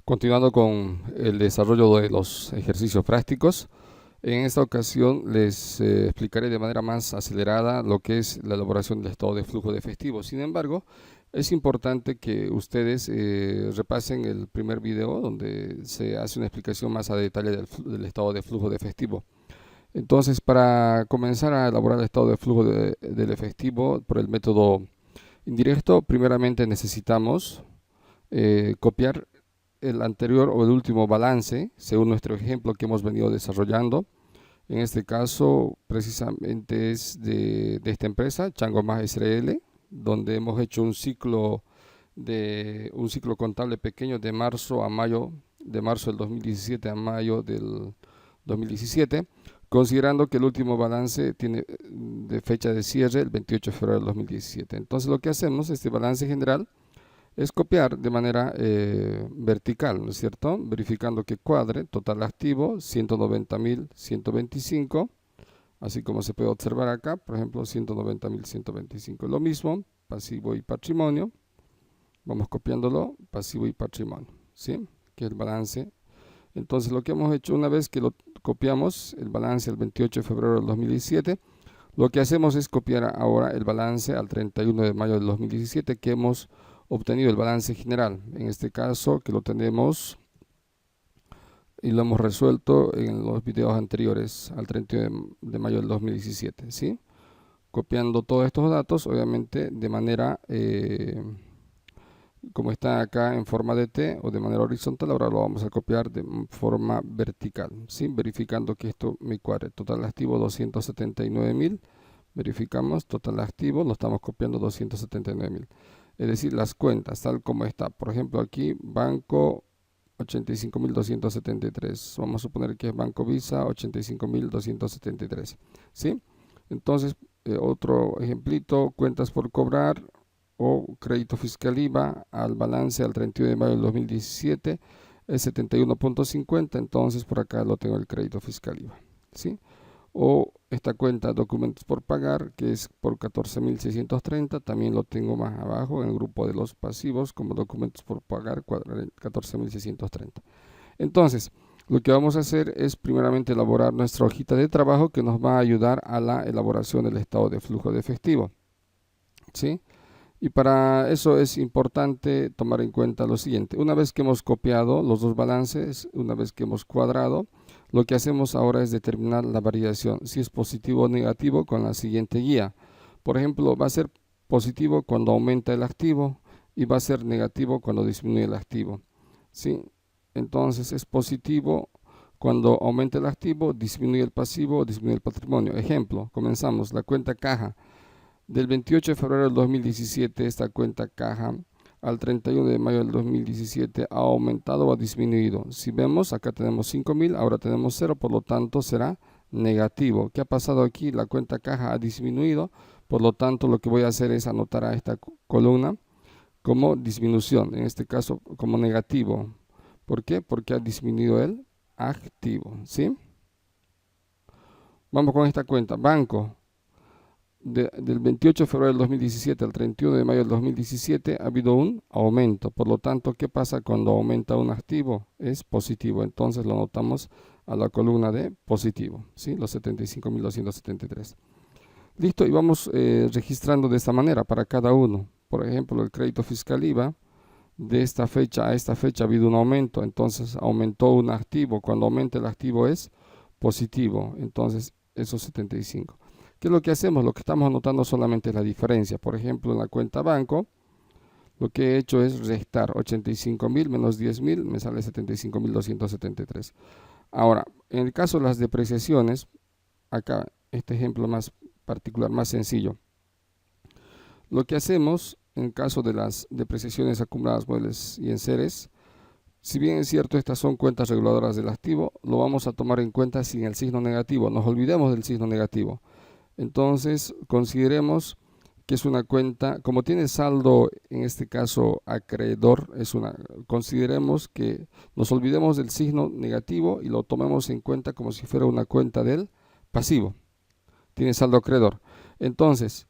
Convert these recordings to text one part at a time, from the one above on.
Continuando con el desarrollo de los ejercicios prácticos, en esta ocasión les explicaré de manera más acelerada lo que es la elaboración del estado de flujo de efectivo. Sin embargo, es importante que ustedes repasen el primer video donde se hace una explicación más a detalle del estado de flujo de efectivo. Entonces, para comenzar a elaborar el estado de flujo del efectivo por el método indirecto, primeramente necesitamos copiar el anterior o el último balance según nuestro ejemplo que hemos venido desarrollando. En este caso precisamente es de esta empresa, Chango Más SRL, donde hemos hecho un ciclo contable pequeño de marzo a mayo, de marzo del 2017 a mayo del 2017, considerando que el último balance tiene de fecha de cierre el 28 de febrero del 2017. Entonces lo que hacemos, este balance general, es copiar de manera vertical, ¿no es cierto? Verificando que cuadre, total activo, 190.125, así como se puede observar acá, por ejemplo, 190.125. Lo mismo, pasivo y patrimonio, vamos copiándolo, pasivo y patrimonio, ¿sí? Que es el balance. Entonces, lo que hemos hecho una vez que lo copiamos, el balance al 28 de febrero del 2017, lo que hacemos es copiar ahora el balance al 31 de mayo del 2017 que hemos obtenido el balance general, en este caso que lo tenemos y lo hemos resuelto en los videos anteriores al 31 de mayo del 2017, ¿sí? Copiando todos estos datos, obviamente de manera, como está acá en forma de T o de manera horizontal, ahora lo vamos a copiar de forma vertical, ¿sí? Verificando que esto me cuadre. Total activo 279.000, verificamos, total activo, lo estamos copiando 279.000. Es decir, las cuentas tal como está. Por ejemplo, aquí banco 85.273. Vamos a suponer que es Banco Visa 85.273. ¿Sí? Entonces, otro ejemplito, cuentas por cobrar o crédito fiscal IVA al balance al 31 de mayo del 2017 es 71.50. Entonces, por acá lo tengo el crédito fiscal IVA. ¿Sí? O esta cuenta documentos por pagar, que es por 14.630, también lo tengo más abajo en el grupo de los pasivos como documentos por pagar 14.630. Entonces, lo que vamos a hacer es primeramente elaborar nuestra hojita de trabajo que nos va a ayudar a la elaboración del estado de flujo de efectivo, ¿sí? Y para eso es importante tomar en cuenta lo siguiente. Una vez que hemos copiado los dos balances, una vez que hemos cuadrado, lo que hacemos ahora es determinar la variación, si es positivo o negativo, con la siguiente guía. Por ejemplo, va a ser positivo cuando aumenta el activo y va a ser negativo cuando disminuye el activo, ¿sí? Entonces es positivo cuando aumenta el activo, disminuye el pasivo, disminuye el patrimonio. Ejemplo, comenzamos la cuenta caja. Del 28 de febrero del 2017, esta cuenta caja al 31 de mayo del 2017 ha aumentado o ha disminuido. Si vemos, acá tenemos 5.000, ahora tenemos 0, por lo tanto será negativo. ¿Qué ha pasado aquí? La cuenta caja ha disminuido, por lo tanto lo que voy a hacer es anotar a esta columna como disminución, en este caso como negativo. ¿Por qué? Porque ha disminuido el activo, ¿sí? Vamos con esta cuenta, banco. Del 28 de febrero del 2017 al 31 de mayo del 2017 ha habido un aumento. Por lo tanto, ¿qué pasa cuando aumenta un activo? Es positivo. Entonces lo anotamos a la columna de positivo, ¿sí? Los 75.273. Listo, y vamos registrando de esta manera para cada uno. Por ejemplo, el crédito fiscal IVA, de esta fecha a esta fecha ha habido un aumento. Entonces aumentó un activo. Cuando aumenta el activo es positivo. Entonces, esos 75. ¿Qué es lo que hacemos? Lo que estamos anotando solamente es la diferencia. Por ejemplo, en la cuenta banco, lo que he hecho es restar 85.000 menos 10.000, me sale 75.273. Ahora, en el caso de las depreciaciones, acá este ejemplo más particular, más sencillo. Lo que hacemos en caso de las depreciaciones acumuladas, muebles y enseres, si bien es cierto estas son cuentas reguladoras del activo, lo vamos a tomar en cuenta sin el signo negativo. Nos olvidemos del signo negativo. Entonces, consideremos que es una cuenta, como tiene saldo, en este caso acreedor, consideremos que nos olvidemos del signo negativo y lo tomemos en cuenta como si fuera una cuenta del pasivo. Tiene saldo acreedor. Entonces,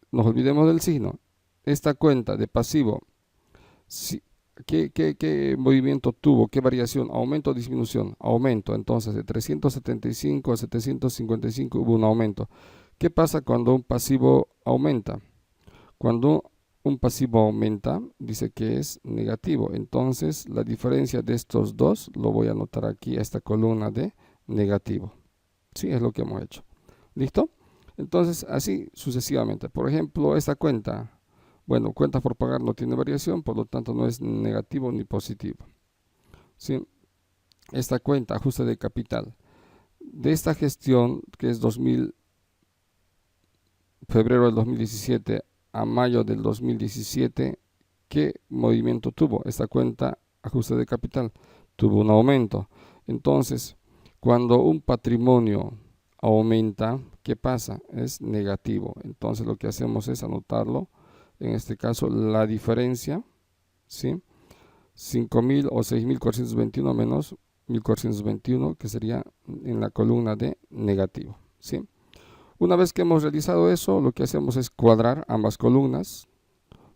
nos olvidemos del signo. Esta cuenta de pasivo ¿qué movimiento tuvo? ¿Qué variación? ¿Aumento o disminución? Aumento. Entonces, de 375 a 755 hubo un aumento. ¿Qué pasa cuando un pasivo aumenta? Cuando un pasivo aumenta, dice que es negativo. Entonces, la diferencia de estos dos lo voy a anotar aquí a esta columna de negativo. Sí, es lo que hemos hecho. ¿Listo? Entonces, así sucesivamente. Por ejemplo, esta cuenta. Bueno, cuenta por pagar no tiene variación, por lo tanto no es negativo ni positivo. ¿Sí? Esta cuenta, ajuste de capital. De esta gestión, que es febrero del 2017 a mayo del 2017, ¿qué movimiento tuvo? Esta cuenta, ajuste de capital, tuvo un aumento. Entonces, cuando un patrimonio aumenta, ¿qué pasa? Es negativo. Entonces, lo que hacemos es anotarlo. En este caso, la diferencia, ¿sí? 5.000 o 6.421 menos 1.421, que sería en la columna de negativo, ¿sí? Una vez que hemos realizado eso, lo que hacemos es cuadrar ambas columnas,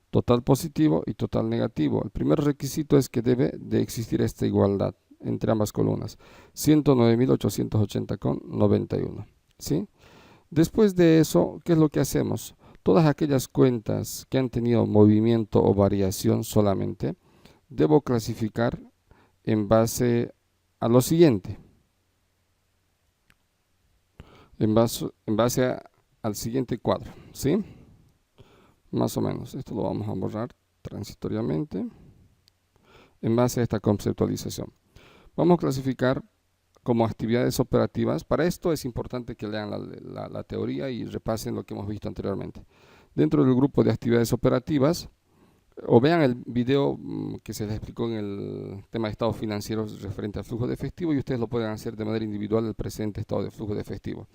total positivo y total negativo. El primer requisito es que debe de existir esta igualdad entre ambas columnas, 109.880,91, ¿sí? Después de eso, ¿qué es lo que hacemos? Todas aquellas cuentas que han tenido movimiento o variación solamente, debo clasificar en base a lo siguiente. En base al siguiente cuadro, ¿sí? Más o menos. Esto lo vamos a borrar transitoriamente. En base a esta conceptualización. Vamos a clasificar como actividades operativas. Para esto es importante que lean la teoría y repasen lo que hemos visto anteriormente. Dentro del grupo de actividades operativas, o vean el video que se les explicó en el tema de estados financieros referente al flujo de efectivo, y ustedes lo pueden hacer de manera individual el presente estado de flujo de efectivo.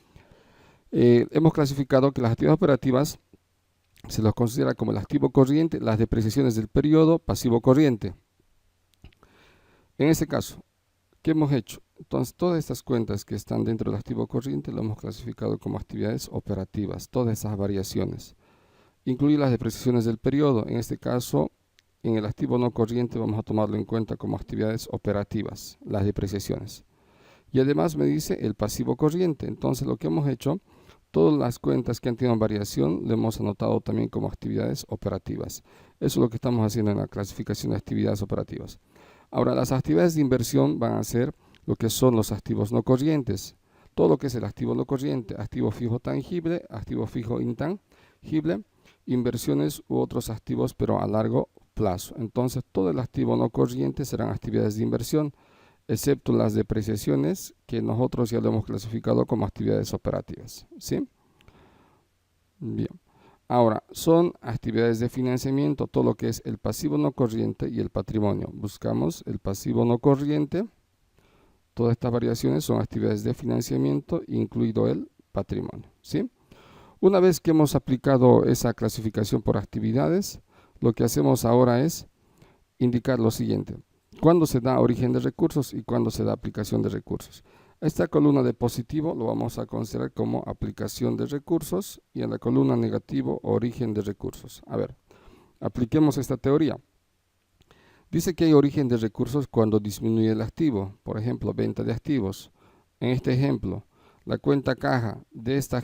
Hemos clasificado que las actividades operativas se los considera como el activo corriente, las depreciaciones del periodo, pasivo corriente. En este caso, ¿qué hemos hecho? Entonces, todas estas cuentas que están dentro del activo corriente lo hemos clasificado como actividades operativas, todas esas variaciones. Incluir las depreciaciones del periodo. En este caso, en el activo no corriente vamos a tomarlo en cuenta como actividades operativas, las depreciaciones. Y además me dice el pasivo corriente. Entonces, lo que hemos hecho, todas las cuentas que han tenido variación lo hemos anotado también como actividades operativas. Eso es lo que estamos haciendo en la clasificación de actividades operativas. Ahora, las actividades de inversión van a ser lo que son los activos no corrientes. Todo lo que es el activo no corriente, activo fijo tangible, activo fijo intangible, inversiones u otros activos, pero a largo plazo. Entonces, todo el activo no corriente serán actividades de inversión, excepto las depreciaciones, que nosotros ya lo hemos clasificado como actividades operativas, ¿sí? Bien. Ahora, son actividades de financiamiento, todo lo que es el pasivo no corriente y el patrimonio. Buscamos el pasivo no corriente. Todas estas variaciones son actividades de financiamiento, incluido el patrimonio, ¿sí? Una vez que hemos aplicado esa clasificación por actividades, lo que hacemos ahora es indicar lo siguiente. ¿Cuándo se da origen de recursos y cuándo se da aplicación de recursos? Esta columna de positivo lo vamos a considerar como aplicación de recursos y en la columna negativo origen de recursos. A ver, apliquemos esta teoría. Dice que hay origen de recursos cuando disminuye el activo, por ejemplo, venta de activos. En este ejemplo, la cuenta caja de esta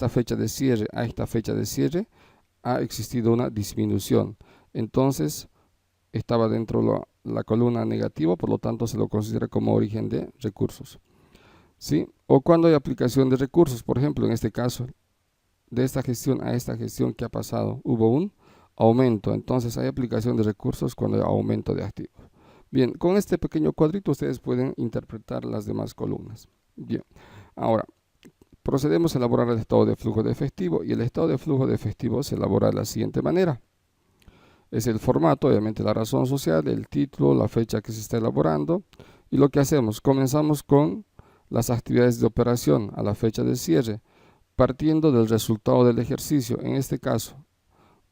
fecha de cierre a esta fecha de cierre ha existido una disminución. Entonces, estaba dentro la columna negativo, por lo tanto se lo considera como origen de recursos, ¿sí? O cuando hay aplicación de recursos, por ejemplo, en este caso, de esta gestión a esta gestión que ha pasado, hubo un aumento, entonces hay aplicación de recursos cuando hay aumento de activos. Bien, con este pequeño cuadrito ustedes pueden interpretar las demás columnas. Bien, ahora procedemos a elaborar el estado de flujo de efectivo, y el estado de flujo de efectivo se elabora de la siguiente manera. Es el formato, obviamente la razón social, el título, la fecha que se está elaborando, y lo que hacemos, comenzamos con las actividades de operación a la fecha de cierre, partiendo del resultado del ejercicio. En este caso,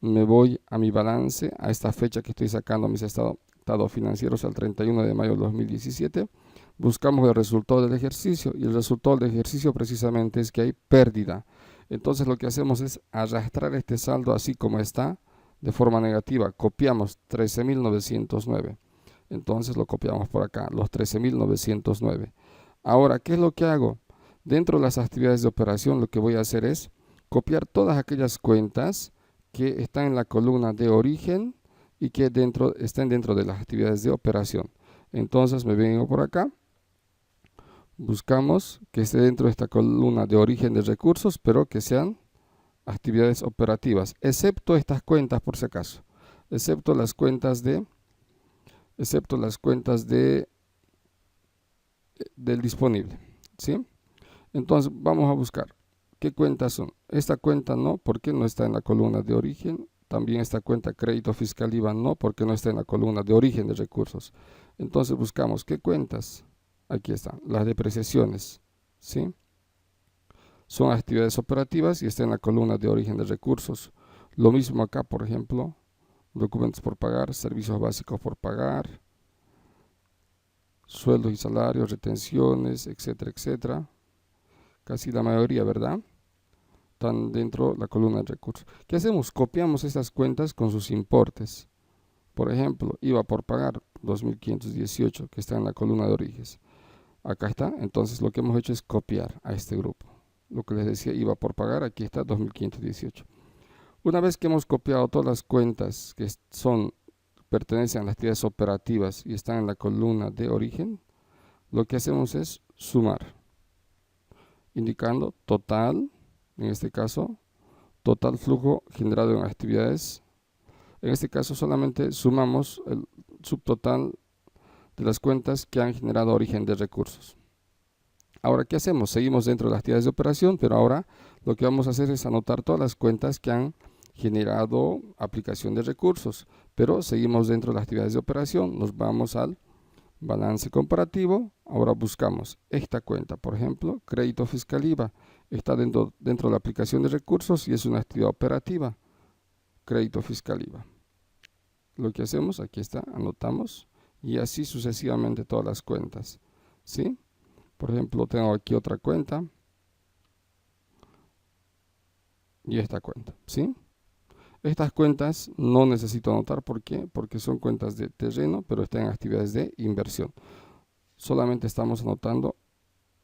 me voy a mi balance, a esta fecha que estoy sacando mis estados financieros al 31 de mayo de 2017, buscamos el resultado del ejercicio, y el resultado del ejercicio precisamente es que hay pérdida. Entonces lo que hacemos es arrastrar este saldo así como está, de forma negativa. Copiamos 13.909. Entonces lo copiamos por acá, los 13.909. Ahora, ¿qué es lo que hago? Dentro de las actividades de operación, lo que voy a hacer es copiar todas aquellas cuentas que están en la columna de origen y que estén dentro de las actividades de operación. Entonces me vengo por acá, buscamos que esté dentro de esta columna de origen de recursos, pero que sean actividades operativas, excepto estas cuentas por si acaso, excepto las cuentas del disponible, ¿sí? Entonces vamos a buscar qué cuentas son. Esta cuenta no, porque no está en la columna de origen. También esta cuenta crédito fiscal IVA no, porque no está en la columna de origen de recursos. Entonces buscamos qué cuentas. Aquí están, las depreciaciones, ¿sí? Son actividades operativas y está en la columna de origen de recursos. Lo mismo acá, por ejemplo, documentos por pagar, servicios básicos por pagar, sueldos y salarios, retenciones, etcétera, etcétera. Casi la mayoría, ¿verdad? Están dentro de la columna de recursos. ¿Qué hacemos? Copiamos estas cuentas con sus importes. Por ejemplo, IVA por pagar 2.518, que está en la columna de orígenes. Acá está. Entonces lo que hemos hecho es copiar a este grupo. Lo que les decía, IVA por pagar, aquí está 2.518. Una vez que hemos copiado todas las cuentas que pertenecen a las actividades operativas y están en la columna de origen, lo que hacemos es sumar, indicando total, en este caso, total flujo generado en actividades. En este caso solamente sumamos el subtotal de las cuentas que han generado origen de recursos. Ahora, ¿qué hacemos? Seguimos dentro de las actividades de operación, pero ahora lo que vamos a hacer es anotar todas las cuentas que han generado aplicación de recursos, pero seguimos dentro de las actividades de operación. Nos vamos al balance comparativo. Ahora buscamos esta cuenta, por ejemplo, crédito fiscal IVA. Está dentro de la aplicación de recursos y es una actividad operativa. Crédito fiscal IVA. Lo que hacemos, aquí está, anotamos y así sucesivamente todas las cuentas, ¿sí? Por ejemplo, tengo aquí otra cuenta y esta cuenta, ¿sí? Estas cuentas no necesito anotar, ¿por qué? Porque son cuentas de terreno, pero están en actividades de inversión. Solamente estamos anotando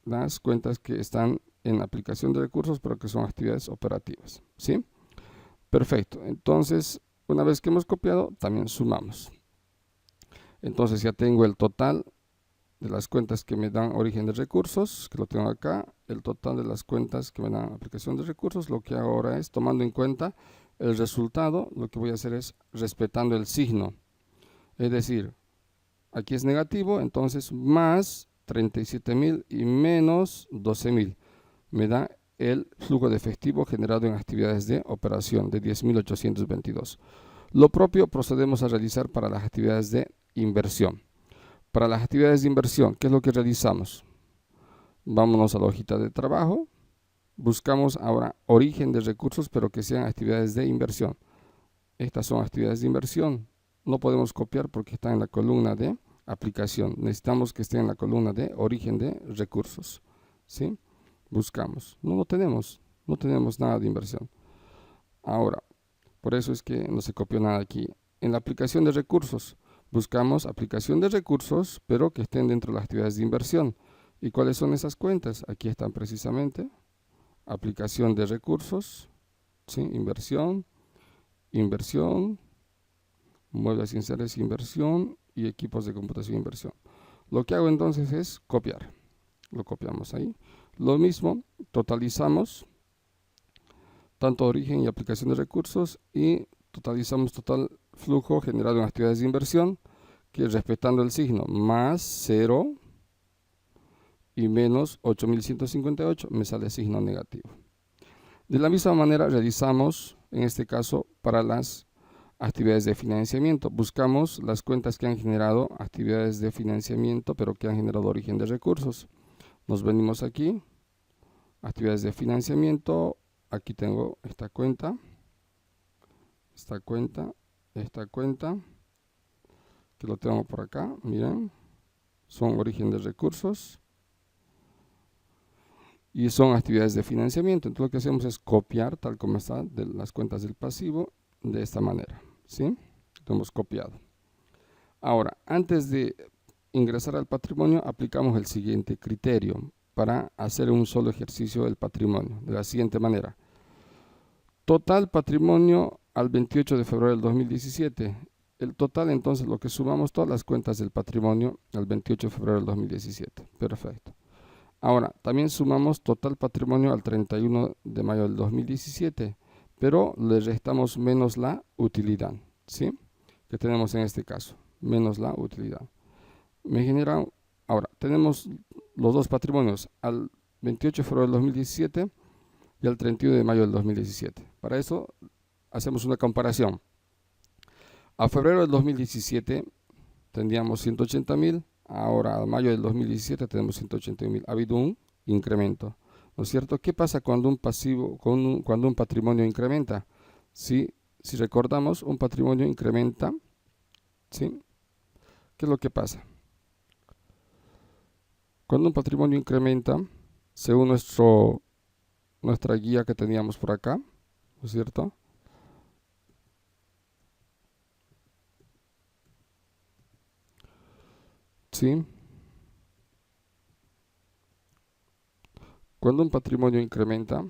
las cuentas que están en aplicación de recursos, pero que son actividades operativas, ¿sí? Perfecto. Entonces, una vez que hemos copiado, también sumamos. Entonces ya tengo el total de las cuentas que me dan origen de recursos, que lo tengo acá, el total de las cuentas que me dan aplicación de recursos. Lo que hago ahora es, tomando en cuenta el resultado, lo que voy a hacer es respetando el signo. Es decir, aquí es negativo, entonces más 37.000 y menos 12.000. Me da el flujo de efectivo generado en actividades de operación de 10.822. Lo propio procedemos a realizar para las actividades de inversión. Para las actividades de inversión, ¿qué es lo que realizamos? Vámonos a la hojita de trabajo. Buscamos ahora origen de recursos, pero que sean actividades de inversión. Estas son actividades de inversión. No podemos copiar porque están en la columna de aplicación. Necesitamos que estén en la columna de origen de recursos, ¿sí? Buscamos. No tenemos nada de inversión. Ahora, por eso es que no se copió nada aquí. En la aplicación de recursos, buscamos aplicación de recursos, pero que estén dentro de las actividades de inversión. ¿Y cuáles son esas cuentas? Aquí están precisamente. Aplicación de recursos, ¿sí? Inversión, muebles inserres, inversión y equipos de computación, inversión. Lo que hago entonces es copiar. Lo copiamos ahí. Lo mismo, totalizamos tanto origen y aplicación de recursos y totalizamos total flujo generado en actividades de inversión, que respetando el signo más 0 y menos 8.158 me sale signo negativo. De la misma manera realizamos, en este caso, para las actividades de financiamiento. Buscamos las cuentas que han generado actividades de financiamiento, pero que han generado origen de recursos. Nos venimos aquí, actividades de financiamiento. Aquí tengo esta cuenta, que lo tengo por acá, miren, son origen de recursos y son actividades de financiamiento. Entonces lo que hacemos es copiar tal como está de las cuentas del pasivo, de esta manera, ¿sí? Lo hemos copiado. Ahora, antes de ingresar al patrimonio, aplicamos el siguiente criterio para hacer un solo ejercicio del patrimonio, de la siguiente manera. Total patrimonio al 28 de febrero del 2017. El total, entonces, lo que sumamos todas las cuentas del patrimonio al 28 de febrero del 2017. Perfecto. Ahora, también sumamos total patrimonio al 31 de mayo del 2017, pero le restamos menos la utilidad, ¿sí? Que tenemos en este caso, menos la utilidad. Me genera, ahora, tenemos los dos patrimonios al 28 de febrero del 2017 y al 31 de mayo del 2017. Para eso hacemos una comparación. A febrero del 2017 tendríamos 180.000, ahora a mayo del 2017 tenemos 181.000. Ha habido un incremento, ¿no es cierto? ¿Qué pasa cuando un pasivo, cuando un patrimonio incrementa? Si recordamos, un patrimonio incrementa, ¿sí? ¿Qué es lo que pasa? Cuando un patrimonio incrementa, según nuestra guía que teníamos por acá, ¿no es cierto? ¿Sí? Cuando un patrimonio incrementa,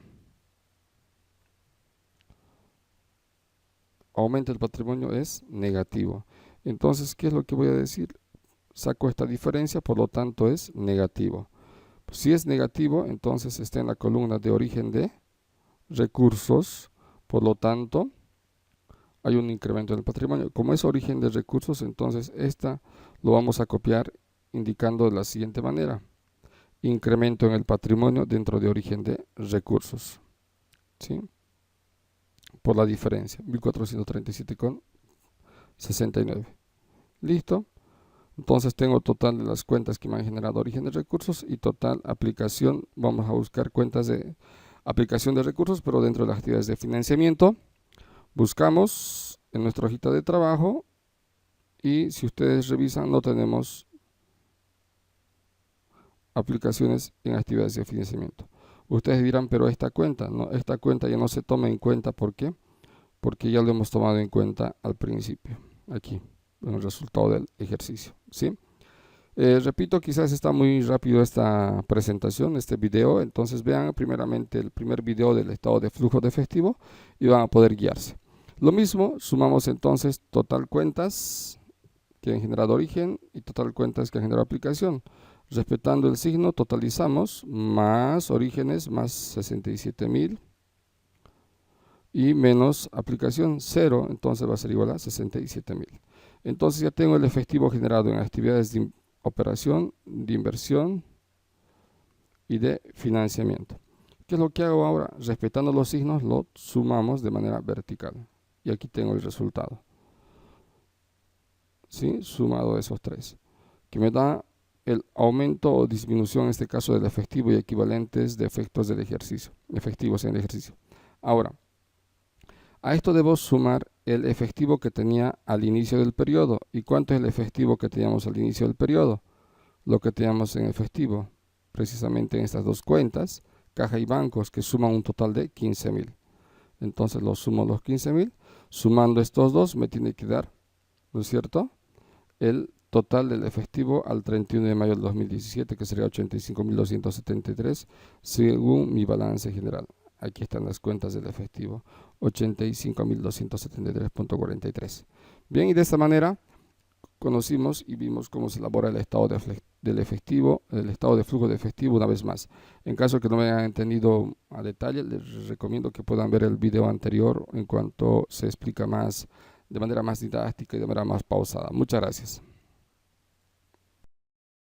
aumenta el patrimonio, es negativo. Entonces, ¿qué es lo que voy a decir? Saco esta diferencia, por lo tanto es negativo. Si es negativo, entonces está en la columna de origen de recursos, por lo tanto hay un incremento en el patrimonio. Como es origen de recursos, entonces esta lo vamos a copiar indicando de la siguiente manera: incremento en el patrimonio dentro de origen de recursos, ¿sí? Por la diferencia, 1437,69. Listo. Entonces tengo total de las cuentas que me han generado origen de recursos y total aplicación. Vamos a buscar cuentas de aplicación de recursos, pero dentro de las actividades de financiamiento. Buscamos en nuestra hojita de trabajo y si ustedes revisan no tenemos aplicaciones en actividades de financiamiento. Ustedes dirán, pero esta cuenta, no, esta cuenta ya no se toma en cuenta. ¿Por qué? Porque ya lo hemos tomado en cuenta al principio, aquí, en el resultado del ejercicio, ¿sí? Repito, quizás está muy rápido esta presentación, este video, entonces vean primeramente el primer video del estado de flujo de efectivo y van a poder guiarse. Lo mismo, sumamos entonces total cuentas que han generado origen y total cuentas que han generado aplicación. Respetando el signo, totalizamos más orígenes, más 67.000 y menos aplicación 0, entonces va a ser igual a 67.000. Entonces ya tengo el efectivo generado en actividades de operación, de inversión y de financiamiento. ¿Qué es lo que hago ahora? Respetando los signos, lo sumamos de manera vertical. Y aquí tengo el resultado, ¿sí? Sumado de esos tres, que me da el aumento o disminución, en este caso del efectivo y equivalentes de efectos del ejercicio, efectivos en el ejercicio. Ahora, a esto debo sumar el efectivo que tenía al inicio del periodo. ¿Y cuánto es el efectivo que teníamos al inicio del periodo? Lo que teníamos en efectivo, precisamente en estas dos cuentas, caja y bancos, que suman un total de 15.000. Entonces los sumo los 15.000, sumando estos dos me tiene que dar, ¿no es cierto?, el total del efectivo al 31 de mayo del 2017, que sería 85.273, según mi balance general. Aquí están las cuentas del efectivo, 85.273.43. Bien, y de esta manera conocimos y vimos cómo se elabora el estado del efectivo, el estado de flujo de efectivo una vez más. En caso que no me hayan entendido a detalle, les recomiendo que puedan ver el video anterior en cuanto se explica más, de manera más didáctica y de manera más pausada. Muchas gracias.